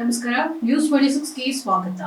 ನಮಸ್ಕಾರ, ನ್ಯೂಸ್ 26ಗೆ ಸ್ವಾಗತ.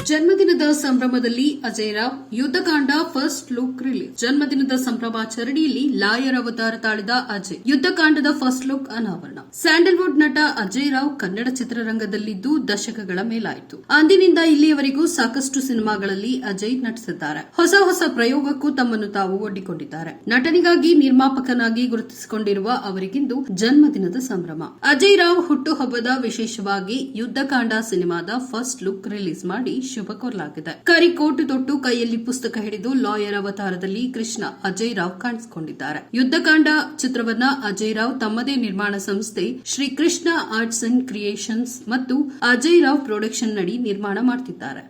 ಜನ್ಮದಿನದ ಸಂಭ್ರಮದಲ್ಲಿ Ajay Rao Yuddhakanda first look release. ಜನ್ಮದಿನದ ಸಂಭ್ರಮಾಚರಣೆಯಲ್ಲಿ ಲಾಯರ್ ಅವತಾರ ತಾಳಿದ ಅಜಯ್ ಯುದ್ಧಕಾಂಡದ ಫಸ್ಟ್ ಲುಕ್ ಅನಾವರಣ. ಸ್ಯಾಂಡಲ್ವುಡ್ ನಟ ಅಜಯ್ ರಾವ್ ಕನ್ನಡ ಚಿತ್ರರಂಗದಲ್ಲಿದ್ದು ದಶಕಗಳ ಮೇಲಾಯಿತು. ಅಂದಿನಿಂದ ಇಲ್ಲಿಯವರೆಗೂ ಸಾಕಷ್ಟು ಸಿನಿಮಾಗಳಲ್ಲಿ ಅಜಯ್ ನಟಿಸಿದ್ದಾರೆ. ಹೊಸ ಪ್ರಯೋಗಕ್ಕೂ ತಮ್ಮನ್ನು ತಾವು ಒಡ್ಡಿಕೊಂಡಿದ್ದಾರೆ. ನಟನಿಗಾಗಿ ನಿರ್ಮಾಪಕನಾಗಿ ಗುರುತಿಸಿಕೊಂಡಿರುವ ಅವರಿಗಿಂದು ಜನ್ಮದಿನದ ಸಂಭ್ರಮ. ಅಜಯ್ ರಾವ್ ಹುಟ್ಟುಹಬ್ಬದ ವಿಶೇಷವಾಗಿ ಯುದ್ಧಕಾಂಡ ಸಿನಿಮಾದ ಫಸ್ಟ್ ಲುಕ್ ರಿಲೀಸ್ ಮಾಡಿ ಶುಭ ಕೋರಲಾಗಿದೆ. ಕರಿಕೋಟು ತೊಟ್ಟು ಕೈಯಲ್ಲಿ ಪುಸ್ತಕ ಹಿಡಿದು ಲಾಯರ್ ಅವತಾರದಲ್ಲಿ ಕೃಷ್ಣ ಅಜಯ್ ರಾವ್ ಕಾಣಿಸಿಕೊಂಡಿದ್ದಾರೆ. ಯುದ್ಧಕಾಂಡ ಚಿತ್ರವನ್ನ ಅಜಯ್ ರಾವ್ ತಮ್ಮದೇ ನಿರ್ಮಾಣ ಸಂಸ್ಥೆ Shri Krishna arts and creations ಮತ್ತು ಅಜಯ್ ರಾವ್ ಪ್ರೊಡಕ್ಷನ್ ನಡಿ ನಿರ್ಮಾಣ ಮಾಡುತ್ತಿದ್ದಾರೆ.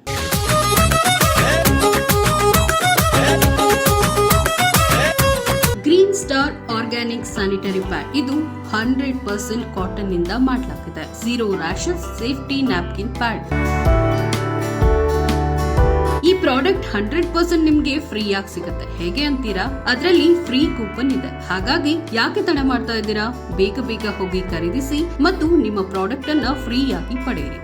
Green star organic sanitary pad ಇದು 100% ಕಾಟನ್ ನಿಂದ ಮಾಡಲಾಗಿದೆ. 0 ರ್ಯಾಷಸ್ ಸೇಫ್ಟಿ ನ್ಯಾಪ್ಕಿನ್ ಪ್ಯಾಡ್. ಈ ಪ್ರಾಡಕ್ಟ್ 100% ನಿಮ್ಗೆ ಫ್ರೀ ಆಗಿ ಸಿಗುತ್ತೆ. ಹೇಗೆ ಅಂತೀರಾ? ಅದರಲ್ಲಿ ಫ್ರೀ ಕೂಪನ್ ಇದೆ. ಹಾಗಾಗಿ ಯಾಕೆ ತಡ ಮಾಡ್ತಾ ಇದ್ದೀರಾ? ಬೇಗ ಹೋಗಿ ಖರೀದಿಸಿ ಮತ್ತು ನಿಮ್ಮ ಪ್ರಾಡಕ್ಟ್ ಅನ್ನ ಫ್ರೀ ಆಗಿ ಪಡೆಯಿರಿ.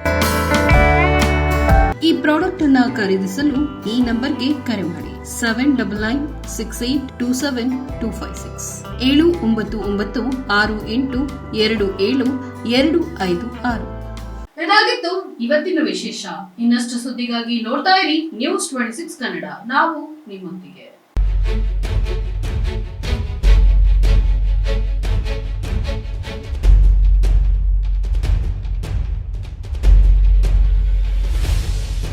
ಈ ಪ್ರಾಡಕ್ಟ್ ಅನ್ನ ಖರೀದಿಸಲು ಈ ನಂಬರ್ಗೆ ಕರೆ ಮಾಡಿ 7996827256 79968272256. ಇದಾಗಿತ್ತು ಇವತ್ತಿನ ವಿಶೇಷ. ಇನ್ನಷ್ಟು ಸುದ್ದಿಗಾಗಿ ನೋಡ್ತಾ ಇರಿ ನ್ಯೂಸ್ 26 ಕನ್ನಡ. ನಾವು ನಿಮ್ಮೊಂದಿಗೆ.